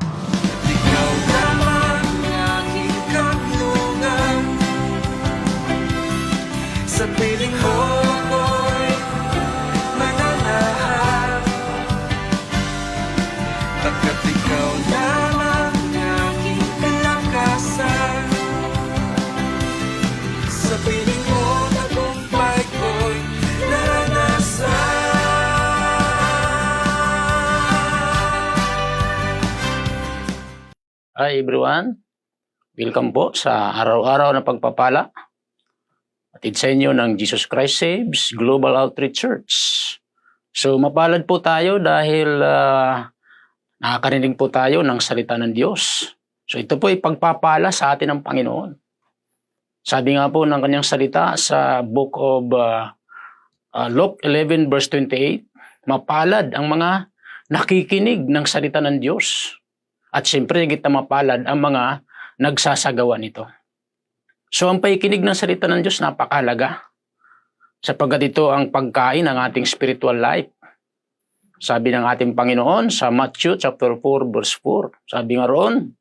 Ikaw lamang aking kanlungan, sa piling mo ako'y mananahan, pagkat ikaw lamang aking kalakasan. Sa piling mo tagumpay ko'y naranasan. Hi everyone, welcome po sa araw-araw na pagpapala. Atid sa inyo ng Jesus Christ Saves Global Outreach Church. So mapalad po tayo dahil nakakarinig po tayo ng salita ng Diyos. So ito po ay pagpapala sa atin ng Panginoon. Sabi nga po ng kanyang salita sa book of Luke 11 verse 28, mapalad ang mga nakikinig ng salita ng Diyos. At siyempre, higit na mapalad ang mga nagsasagawa nito. So, ang pakikinig ng salita ng Diyos napakahalaga. Sapagkat ito ang pagkain ng ating spiritual life. Sabi ng ating Panginoon sa Matthew chapter 4 verse 4. Sabi nga roon,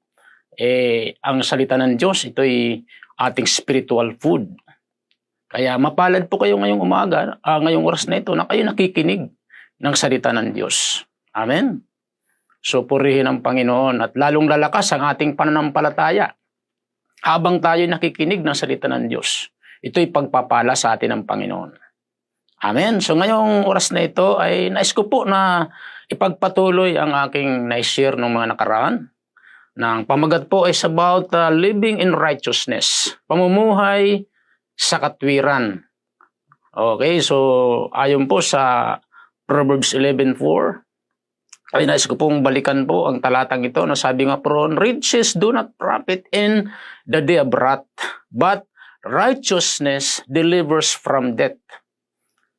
ang salita ng Diyos, ito'y ating spiritual food. Kaya mapalad po kayo ngayong umaga, ngayong oras na ito, na kayo nakikinig ng salita ng Diyos. Amen. So purihin ang Panginoon at lalong lalakas ang ating pananampalataya habang tayo nakikinig ng salita ng Diyos. Ito'y pagpapala sa atin ng Panginoon. Amen. So ngayong oras na ito ay nais ko po na ipagpatuloy ang aking na-share ng mga nakaraan. Ang pamagat po is about living in righteousness. Pamumuhay sa katwiran. Okay, so ayon po sa Proverbs 11:4, ay nais ko pong balikan po ang talatang ito na sabi nga po, riches do not profit in the day of wrath, but righteousness delivers from death.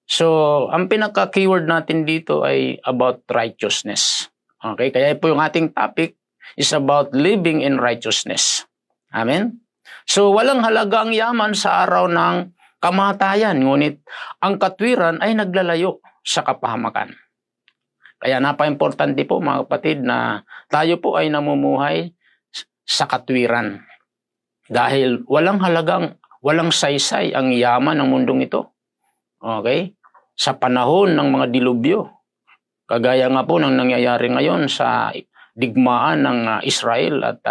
So, ang pinaka-keyword natin dito ay about righteousness. Okay, kaya po yung ating topic is about living in righteousness. Amen? So, walang halaga ang yaman sa araw ng kamatayan, ngunit ang katwiran ay naglalayo sa kapahamakan. Kaya napaka-importante po mga kapatid na tayo po ay namumuhay sa katwiran. Dahil walang halagang, walang saysay ang yaman ng mundong ito. Okay? Sa panahon ng mga dilubyo, kagaya nga po ng nangyayari ngayon sa digmaan ng Israel at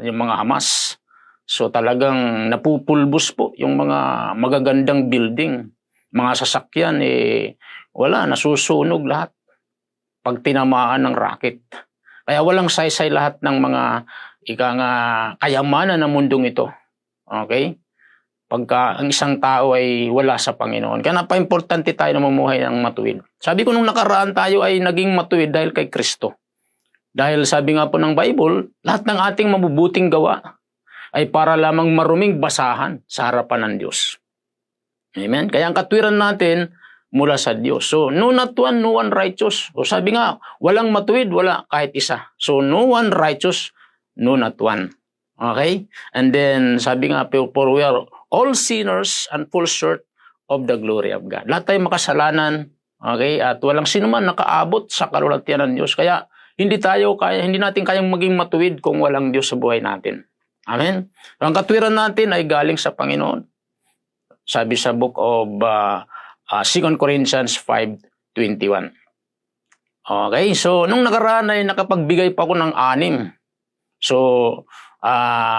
yung mga Hamas. So talagang napupulbos po yung mga magagandang building. Mga sasakyan, wala, nasusunog lahat pag tinamaan ng rocket. Kaya walang saysay lahat ng mga kayamanan ng mundong ito. Okay? Pagka ang isang tao ay wala sa Panginoon. Kaya napaka-importante tayo na mamuhay ng matuwid. Sabi ko nung nakaraan tayo ay naging matuwid dahil kay Kristo. Dahil sabi nga po ng Bible, lahat ng ating mabubuting gawa ay para lamang maruming basahan sa harapan ng Diyos. Amen? Kaya ang katwiran natin mula sa Diyos. So, no not one, no one righteous. O sabi nga, walang matuwid, wala kahit isa. So, no one righteous, no not one. Okay? And then, sabi nga, for we are all sinners and fall short of the glory of God. Lahat tayo makasalanan, okay? At walang sino man nakaabot sa kalulatian ng Diyos. Kaya, hindi natin kayang maging matuwid kung walang Diyos sa buhay natin. Amen? Ang katwiran natin ay galing sa Panginoon. Sabi sa book of 2 Corinthians 5:21. Okay, so nung nakaraan ay nakapagbigay pa ako ng 6. So,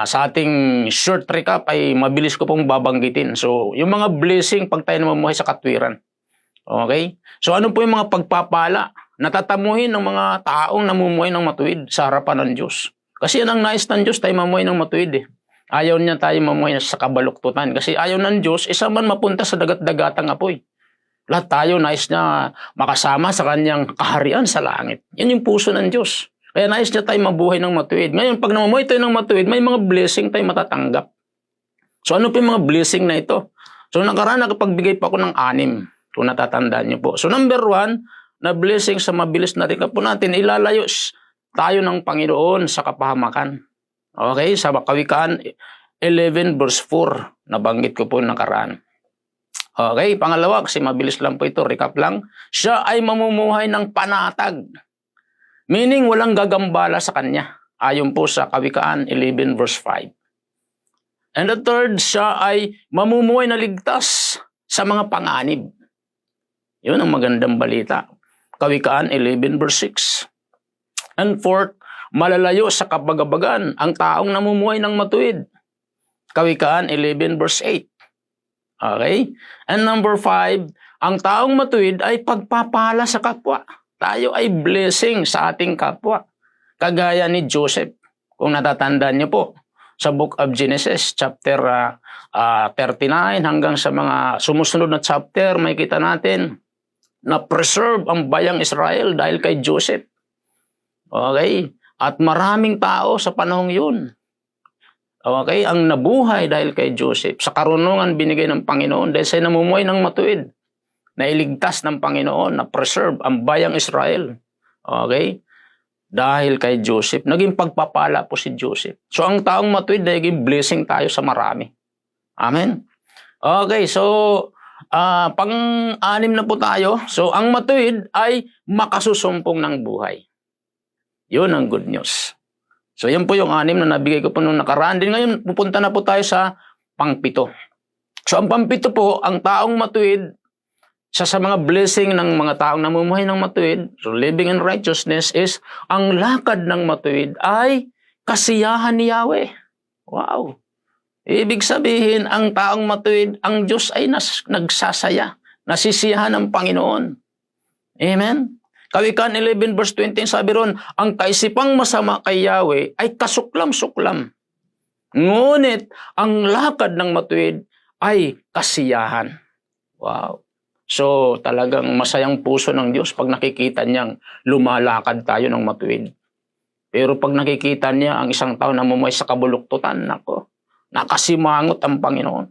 sa ating short recap ay mabilis ko pong babanggitin. So, yung mga blessing pag tayo namumuhay sa katwiran. Okay? So, ano po yung mga pagpapala na tatamuhin ng mga taong namumuhay ng matuwid sa harapan ng Diyos? Kasi yan ang nais ng Diyos, tayo mamuhay ng matuwid eh. Ayaw niya tayo mamuhay sa kabaluktutan. Kasi ayaw ng Diyos, isa man mapunta sa dagat-dagatang apoy. Lahat tayo nais niya makasama sa kanyang kaharian sa langit. Yan yung puso ng Diyos. Kaya nais niya tayo mabuhay ng matuwid. Ngayon, pag namumuhay tayo ng matuwid, may mga blessing tayo matatanggap. So ano po yung mga blessing na ito? So nakaraan, nakapagbigay pa ako ng 6. Kung natatandaan niyo po. So number 1, na blessing sa mabilis na recap po natin, ilalayo tayo ng Panginoon sa kapahamakan. Okay, sa Kawikaan 11 verse 4, nabanggit ko po nakaraan. Okay, pangalawa, kasi mabilis lang po ito, recap lang. Siya ay mamumuhay ng panatag. Meaning, walang gagambala sa kanya. Ayon po sa Kawikaan 11 verse 5. And the third, siya ay mamumuhay na ligtas sa mga panganib. Yun ang magandang balita. Kawikaan 11 verse 6. And fourth, malalayo sa kabagabagan ang taong namumuhay ng matuwid. Kawikaan 11 verse 8. Okay? And number 5, ang taong matuwid ay pagpapala sa kapwa. Tayo ay blessing sa ating kapwa. Kagaya ni Joseph. Kung natatandaan niyo po, sa Book of Genesis, chapter 39 hanggang sa mga sumusunod na chapter, may kita natin na preserve ang bayang Israel dahil kay Joseph. Okay? At maraming tao sa panahong yun. Okay? Ang nabuhay dahil kay Joseph. Sa karunungan binigay ng Panginoon dahil siya namumuhay ng matuwid. Nailigtas ng Panginoon na preserve ang bayang Israel. Okay? Dahil kay Joseph. Naging pagpapala po si Joseph. So ang taong matuwid, naging blessing tayo sa marami. Amen? Okay, so pang-anim na po tayo. So ang matuwid ay makasusumpong ng buhay. Yun ang good news. So yan po yung 6 na nabigay ko po nung nakaraan. Din ngayon, pupunta na po tayo sa pang-7. So ang pang-7 po, ang taong matuwid, sa mga blessing ng mga taong namumuhay ng matuwid, so living in righteousness is, ang lakad ng matuwid ay kasiyahan ni Yahweh. Wow! Ibig sabihin, ang taong matuwid, ang Diyos ay nagsasaya, nasisiyahan ng Panginoon. Amen? Kawikaan 11 verse 20, sabi ron, ang kaisipang masama kay Yahweh ay kasuklam-suklam. Ngunit, ang lakad ng matuwid ay kasiyahan. Wow! So, talagang masayang puso ng Diyos pag nakikita niyang lumalakad tayo ng matuwid. Pero pag nakikita niya ang isang tao na namumuhay sa kabuluktutan, nako, nakasimangot ang Panginoon.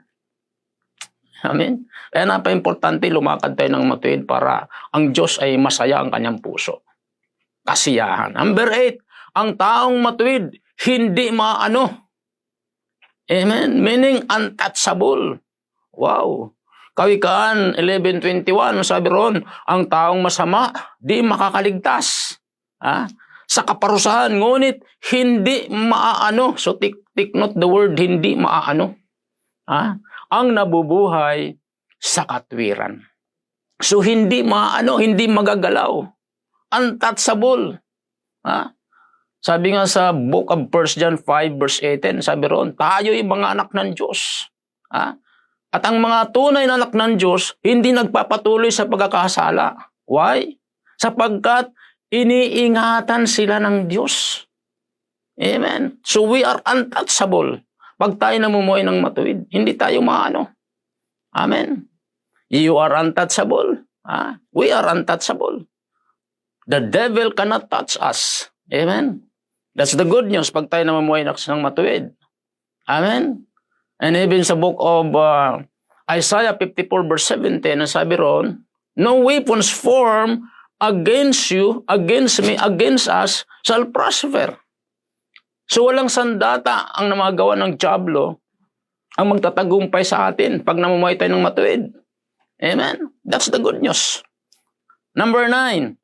Amen? Kaya napaka-importante lumakad tayo ng matuwid para ang Diyos ay masaya ang kanyang puso. Kasiyahan. Number 8, ang taong matuwid, hindi maano. Amen? Meaning untouchable. Wow! Kawikaan 11:21, sabi ron, ang taong masama, di makakaligtas. Sa kaparusahan, ngunit hindi maaano. So, take note the word, hindi maaano. Ang nabubuhay sa katwiran. So, hindi maano, hindi magagalaw. Untouchable. Sabi nga sa Book of 1 John 5 verse 18, sabi ron, tayo'y mga anak ng Diyos. At ang mga tunay na anak ng Diyos, hindi nagpapatuloy sa pagkakasala. Why? Sapagkat iniingatan sila ng Diyos. Amen? So we are untouchable. Pag tayo namumuhay ng matuwid, hindi tayo maano. Amen? You are untouchable. We are untouchable. The devil cannot touch us. Amen? That's the good news pag tayo namumuhay ng matuwid. Amen? And even sa book of Isaiah 54 verse 17, sabi ron, no weapons formed against you, against me, against us, shall prosper. So walang sandata ang namagawa ng dyablo ang magtatagumpay sa atin pag namumuhay tayo ng matuwid. Amen? That's the good news. Number 9,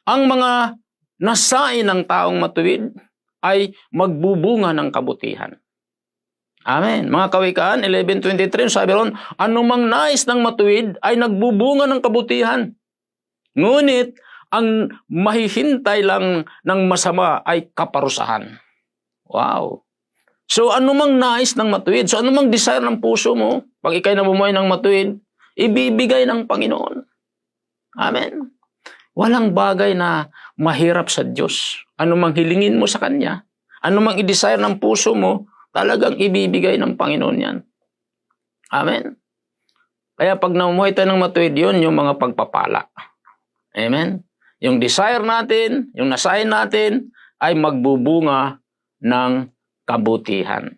ang mga nasain ng taong matuwid ay magbubunga ng kabutihan. Amen. Mga Kawikaan 11:23, sabi ron, anumang nais ng matuwid ay nagbubunga ng kabutihan. Ngunit, ang mahihintay lang ng masama ay kaparusahan. Wow. So, anumang nais ng matuwid, so anumang desire ng puso mo, pag ikay namumuhay ng matuwid, ibibigay ng Panginoon. Amen. Walang bagay na mahirap sa Diyos. Anumang hilingin mo sa Kanya, anumang i-desire ng puso mo, talagang ibibigay ng Panginoon yan. Amen? Kaya pag namumuhay tayo ng matuwid, yun yung mga pagpapala. Amen? Yung desire natin, yung nasayin natin, ay magbubunga ng kabutihan.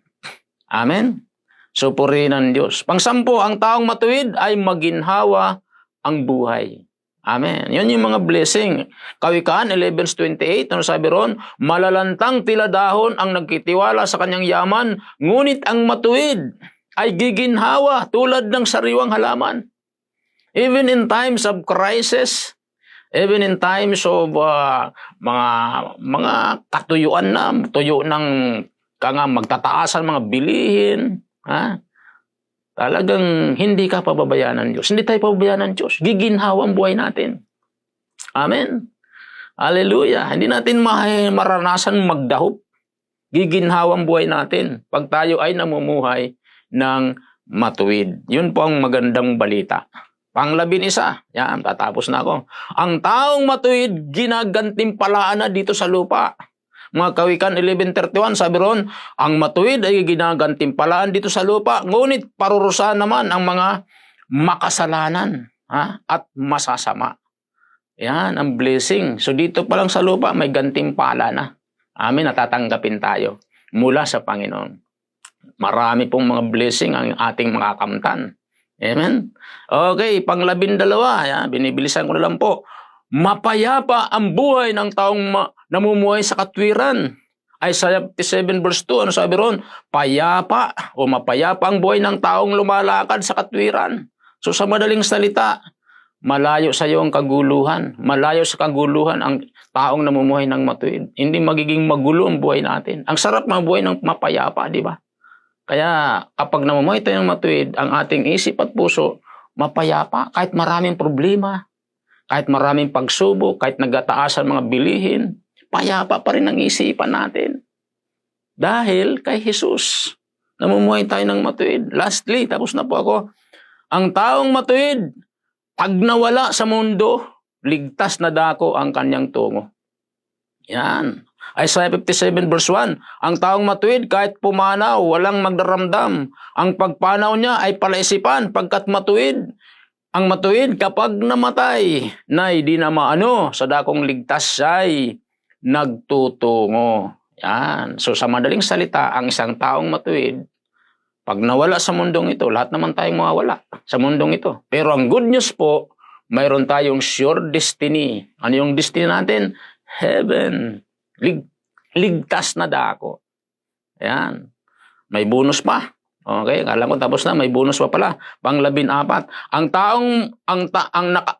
Amen? So, purihin ng Diyos. Pang-10, ang taong matuwid ay maginhawa ang buhay. Amen. Yan yung mga blessing. Kawikaan 11:28, ano sabi ron? Malalantang tila dahon ang nagkitiwala sa kanyang yaman, ngunit ang matuwid ay giginhawa tulad ng sariwang halaman. Even in times of crisis, Even in times of mga katuyuan na, tuyo ng magtataasan mga bilihin, ha? Talagang hindi ka pababayaan ng Diyos. Hindi tayo pababayaan ng Diyos. Giginhawa ang buhay natin. Amen. Hallelujah. Hindi natin maranasan magdahop. Giginhawa ang buhay natin pag tayo ay namumuhay ng matuwid. Yun po ang magandang balita. Pang-11, yan, tatapos na ako. Ang taong matuwid, ginagantimpalaan na dito sa lupa. Mga Kawikan 11:31, sabi ron, ang matuwid ay ginagantimpalaan dito sa lupa, ngunit parurusahan naman ang mga makasalanan at masasama. Yan, ang blessing. So dito pa lang sa lupa, may gantimpala na. Amen, natatanggapin tayo mula sa Panginoon. Marami pong mga blessing ang ating makakamtan. Amen? Okay, pang-12, yan, binibilisan ko na lang po. Mapayapa ang buhay ng taong namumuhay sa katwiran. Isaiah 57 verse 2, ano sabi ron? Payapa o mapayapa ang buhay ng taong lumalakad sa katwiran. So sa madaling salita, malayo sa iyo ang kaguluhan. Malayo sa kaguluhan ang taong namumuhay ng matuwid. Hindi magiging magulo ang buhay natin. Ang sarap mabuhay ng mapayapa, di ba? Kaya kapag namumuhay tayo ng matuwid, ang ating isip at puso, mapayapa kahit maraming problema. Kahit maraming pagsubok, kahit nagtataasan mga bilihin, payapa pa rin ang isipan natin. Dahil kay Jesus, namumuhay tayo ng matuwid. Lastly, tapos na po ako. Ang taong matuwid, pag nawala sa mundo, ligtas na dako ang kanyang tungo. Yan. Isaiah 57 verse 1, ang taong matuwid kahit pumanaw, walang magdaramdam. Ang pagpanaw niya ay palaisipan pagkat matuwid. Ang matuwid kapag namatay, na di na maano, sa dakong ligtas siya'y nagtutungo. Yan. So sa madaling salita, ang isang taong matuwid, pag nawala sa mundong ito, lahat naman tayong mawawala sa mundong ito. Pero ang good news po, mayroon tayong sure destiny. Ano yung destiny natin? Heaven. Ligtas na dako. Yan. May bonus pa. Okay, alam ko tapos na, may bonus pa pala. Pang-14,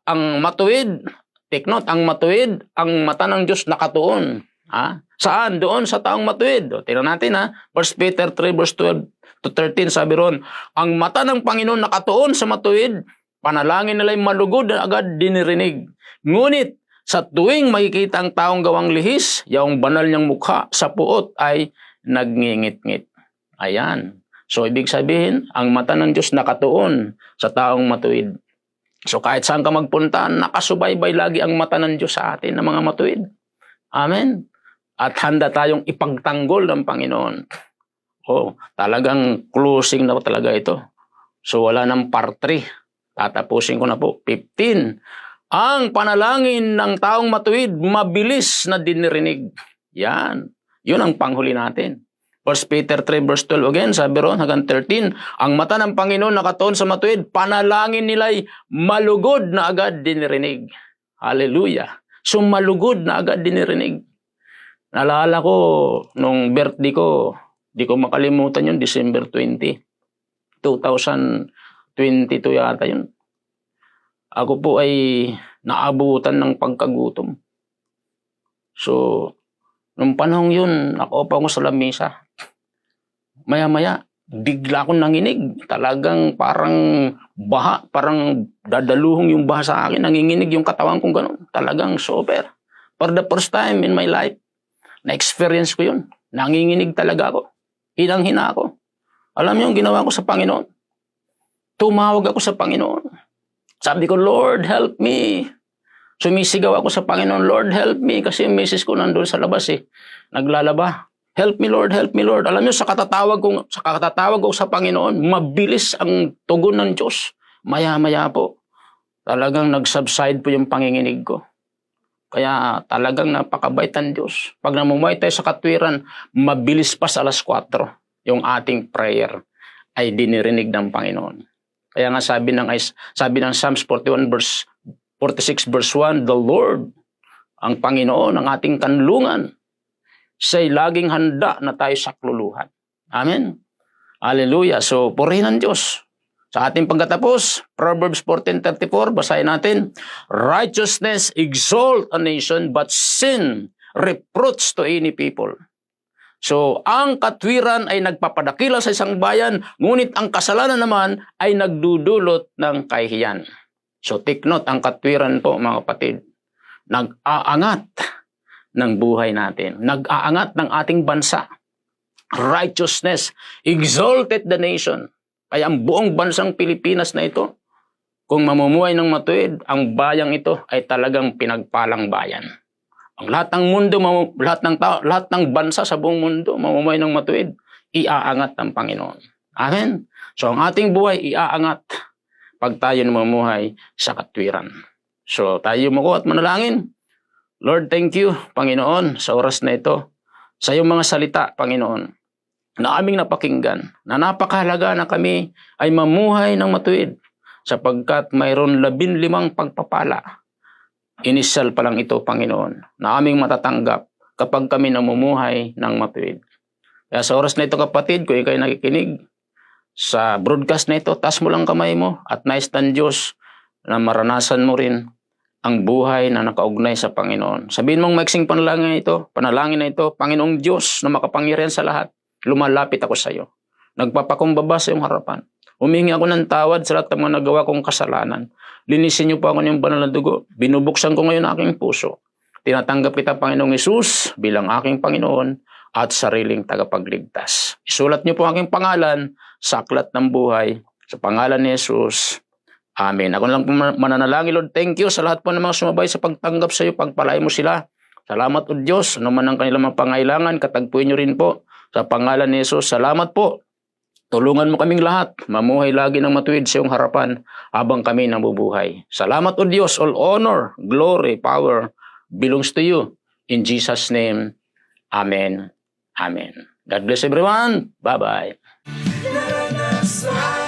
ang matuwid, take note, ang matuwid, ang mata ng Diyos nakatuon. Saan? Doon sa taong matuwid. Tingnan natin 1 Peter 3 verse 12 to 13, sabi ron, ang mata ng Panginoon nakatuon sa matuwid, panalangin nila'y malugod na agad dinirinig. Ngunit, sa tuwing makikita ang taong gawang lihis, yung banal niyang mukha sa puot ay nagngingit-ngit. Ayan. So, ibig sabihin, ang mata ng Diyos nakatuon sa taong matuwid. So, kahit saan ka magpunta, nakasubaybay lagi ang mata ng Diyos sa atin ng mga matuwid. Amen. At handa tayong ipagtanggol ng Panginoon. Talagang closing na talaga ito. So, wala nang part 3. Tatapusin ko na po. 15. Ang panalangin ng taong matuwid, mabilis na dinirinig. Yan. Yun ang panghuli natin. 1 Peter 3 verse 12 again, sabi ron hanggang 13, ang mata ng Panginoon nakatuon sa matuwid, panalangin nila'y malugod na agad dinirinig. Hallelujah. So malugod na agad dinirinig. Naalala ko, nung birthday ko, di ko makalimutan yun, December 20. 2022 yata yun. Ako po ay naabutan ng pagkagutom. So, nung panahon yun, nakaupo ako sa lamesa. Maya-maya, bigla akong nanginig. Talagang parang baha, parang dadaluhong yung baha sa akin. Nanginginig yung katawan kong gano'n. Talagang super. For the first time in my life, na-experience ko yun. Nanginginig talaga ako. Hinang-hina ako. Alam niyo yung ginawa ko sa Panginoon? Tumawag ako sa Panginoon. Sabi ko, Lord, help me. Sumisigaw ako sa Panginoon, Lord, help me. Kasi yung misis ko nandun sa labas naglalaba. Help me, Lord, help me, Lord. Alam niyo, sa katatawag ko sa Panginoon, mabilis ang tugon ng Diyos. Maya-maya po, talagang nag-subside po yung panginginig ko. Kaya talagang napakabait ang Diyos. Pag namumuhay tayo sa katwiran, mabilis pa sa 4:00, yung ating prayer ay dinirinig ng Panginoon. Kaya nga sabi ng Psalms 46 verse 1, the Lord, ang Panginoon, ang ating kanlungan, siya'y laging handa na tayo sakluluhan. Amen. Hallelujah. So, purihin ang Diyos. Sa ating pagkatapos, Proverbs 14:34, basahin natin, righteousness exalt a nation, but sin reproach to any people. So, ang katwiran ay nagpapadakila sa isang bayan, ngunit ang kasalanan naman ay nagdudulot ng kahihiyan. So, take note, ang katwiran po, mga kapatid, nag-aangat ng buhay natin, nag-aangat ng ating bansa. Righteousness exalted the nation. Kaya ang buong bansang Pilipinas na ito, kung mamumuhay ng matuwid, ang bayang ito ay talagang pinagpalang bayan. Ang lahat ng mundo, lahat ng bansa sa buong mundo, mamumuhay ng matuwid, iaangat ng Panginoon. Amen? So ang ating buhay, iaangat pag tayo namumuhay sa katwiran. So tayo muko at manalangin. Lord, thank you, Panginoon, sa oras na ito, sa iyong mga salita, Panginoon, na aming napakinggan, na napakahalaga na kami ay mamuhay ng matuwid sapagkat mayroon 15 pagpapala. Inisyal pa lang ito, Panginoon, na aming matatanggap kapag kami namumuhay ng matuwid. Kaya sa oras na ito, kapatid, kung ikaw'y nakikinig sa broadcast na ito, taas mo lang kamay mo at nais ng Diyos na maranasan mo rin ang buhay na nakaugnay sa Panginoon. Sabihin mong maiksing panalangin na ito, Panginoong Diyos na makapangyarihan sa lahat, lumalapit ako sa iyo. Nagpapakumbaba sa iyong harapan. Humingi ako ng tawad sa lahat ng mga nagawa kong kasalanan. Linisin niyo po ako ng banal na dugo. Binubuksan ko ngayon aking puso. Tinatanggap kita, Panginoong Hesus, bilang aking Panginoon at sariling tagapagligtas. Isulat niyo po aking pangalan sa aklat ng buhay. Sa pangalan ni Hesus. Amen. Ako lang po mananalangin, Lord. Thank you sa lahat po ng mga sumabay sa pagtanggap sa iyo. Pagpalain mo sila. Salamat, O Diyos. Ano man ang kanilang mga pangailangan, katagpuin niyo rin po. Sa pangalan ni Jesus, salamat po. Tulungan mo kaming lahat. Mamuhay lagi ng matuwid sa iyong harapan habang kami nabubuhay. Salamat, O Diyos. All honor, glory, power belongs to you. In Jesus' name, Amen. Amen. God bless everyone. Bye-bye. naranasan